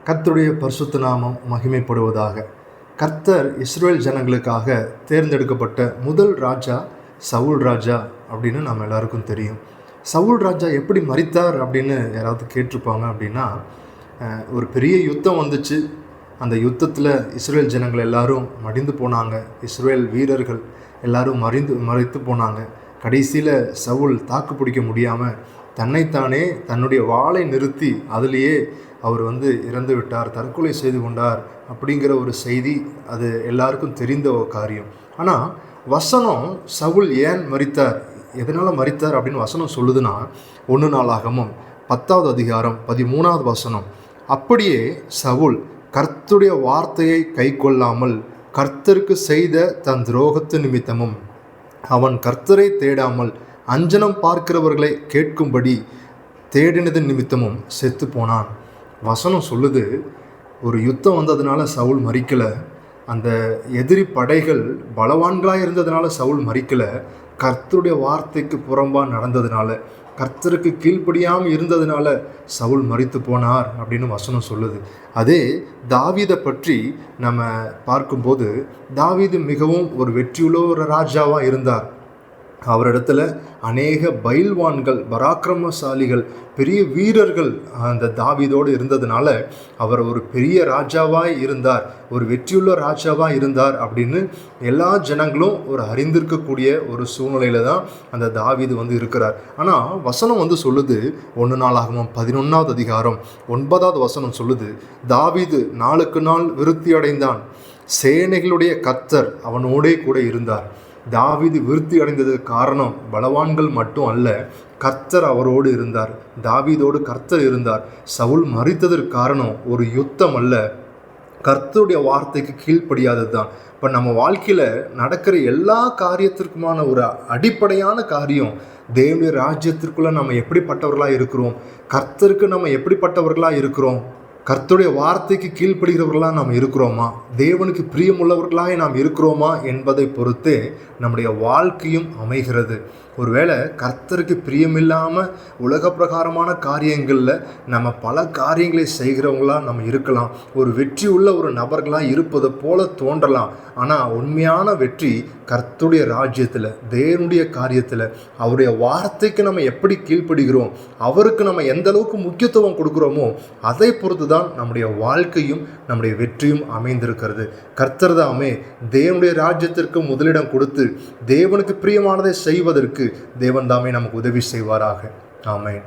கர்த்தருடைய பரிசுத்த நாமம் மகிமைப்படுவதாக. கர்த்தர் இஸ்ரவேல் ஜனங்களுக்காக தேர்ந்தெடுக்கப்பட்ட முதல் ராஜா சவுல் ராஜா அப்படின்னு நம்ம எல்லாருக்கும் தெரியும். சவுல் ராஜா எப்படி மரித்தார் அப்படின்னு யாராவது கேட்டிருப்பாங்க அப்படின்னா, ஒரு பெரிய யுத்தம் வந்துச்சு. அந்த யுத்தத்தில் இஸ்ரவேல் ஜனங்கள் எல்லாரும் மடிந்து போனாங்க. இஸ்ரவேல் வீரர்கள் எல்லாரும் மறித்து போனாங்க. கடைசியில் சவுல் தாக்கு பிடிக்க முடியாமல் தன்னைத்தானே தன்னுடைய வாளை நிறுத்தி அதிலேயே அவர் இறந்து விட்டார், தற்கொலை செய்து கொண்டார் அப்படிங்கிற ஒரு செய்தி அது எல்லாருக்கும் தெரிந்த ஒரு காரியம். ஆனால் வசனம் சவுல் ஏன் மரித்தார், எதனால் மரித்தார் அப்படின்னு வசனம் சொல்லுதுன்னா, 1 நாளாகமம் 10வது அதிகாரம் 13வது வசனம், அப்படியே சவுல் கர்த்தருடைய வார்த்தையை கை கொள்ளாமல் கர்த்தருக்கு செய்த தன் துரோகத்து நிமித்தமும் அவன் கர்த்தரை தேடாமல் அஞ்சனம் பார்க்கிறவர்களை கேட்கும்படி தேடினது நிமித்தமும் செத்து போனான். வசனம் சொல்லுது, ஒரு யுத்தம் வந்ததுனால சவுல் மரிக்கலை, அந்த எதிரி படைகள் பலவான்களாக இருந்ததுனால சவுல் மரிக்கலை, கர்த்தருடைய வார்த்தைக்கு புறம்பாக நடந்ததுனால, கர்த்தருக்கு கீழ்ப்படியாமல் இருந்ததுனால சவுல் மரித்து போனார் அப்படின்னு வசனம் சொல்லுது. அதே தாவீதை பற்றி நம்ம பார்க்கும்போது, தாவீது மிகவும் ஒரு வெற்றியுள்ள ஒரு ராஜாவாக இருந்தார். அவரிடத்துல அநேக பைல்வான்கள், பராக்கிரமசாலிகள், பெரிய வீரர்கள் அந்த தாவீதோடு இருந்ததுனால அவர் ஒரு பெரிய ராஜாவாய் இருந்தார், ஒரு வெற்றியுள்ள ராஜாவாக இருந்தார் அப்படின்னு எல்லா ஜனங்களும் ஒரு அறிந்திருக்கக்கூடிய ஒரு சூழ்நிலையில தான் அந்த தாவீது இருக்கிறார். ஆனால் வசனம் சொல்லுது, 1 நாளாகமம் 11வது அதிகாரம் 9வது வசனம் சொல்லுது, தாவீது நாளுக்கு நாள் விருத்தி அடைந்தான், சேனைகளுடைய கர்த்தர் அவனோடே கூட இருந்தார். தாவீது விருத்தி அடைந்ததுக்கு காரணம் பலவான்கள் மட்டும் அல்ல, கர்த்தர் அவரோடு இருந்தார், தாவீதோடு கர்த்தர் இருந்தார். சவுல் மரித்ததற்கு காரணம் ஒரு யுத்தம் அல்ல, கர்த்தருடைய வார்த்தைக்கு கீழ்ப்படியாதது தான். இப்போ நம்ம வாழ்க்கையில் நடக்கிற எல்லா காரியத்திற்குமான ஒரு அடிப்படையான காரியம், தேவனுடைய ராஜ்யத்திற்குள்ளே நம்ம எப்படிப்பட்டவர்களாக இருக்கிறோம், கர்த்தருக்கு நம்ம எப்படிப்பட்டவர்களாக இருக்கிறோம், கர்த்தருடைய வார்த்தைக்கு கீழ்ப்படுகிறவர்களாக நாம் இருக்கிறோமா, தேவனுக்கு பிரியமுள்ளவர்களாக நாம் இருக்கிறோமா என்பதை பொறுத்தே நம்முடைய வாழ்க்கையும் அமைகிறது. ஒருவேளை கர்த்தருக்கு பிரியமில்லாமல் உலக பிரகாரமான காரியங்களில் நம்ம பல காரியங்களை செய்கிறவங்களாக நம்ம இருக்கலாம், ஒரு வெற்றி உள்ள ஒரு நபர்களாக இருப்பது போல தோன்றலாம். ஆனால் உண்மையான வெற்றி கர்த்தருடைய ராஜ்யத்தில், தேவனுடைய காரியத்தில், அவருடைய வார்த்தைக்கு நம்ம எப்படி கீழ்ப்படுகிறோம், அவருக்கு நம்ம எந்த அளவுக்கு முக்கியத்துவம் கொடுக்குறோமோ அதை பொறுத்து தான் நம்முடைய வாழ்க்கையும் நம்முடைய வெற்றியும் அமைந்திருக்கிறது. கர்த்தர் தாமே தேவனுடைய ராஜ்யத்திற்கு முதலிடம் கொடுத்து தேவனுக்கு பிரியமானதை செய்வதற்கு தேவன் தாமே நமக்கு உதவி செய்வாராக. ஆமென்.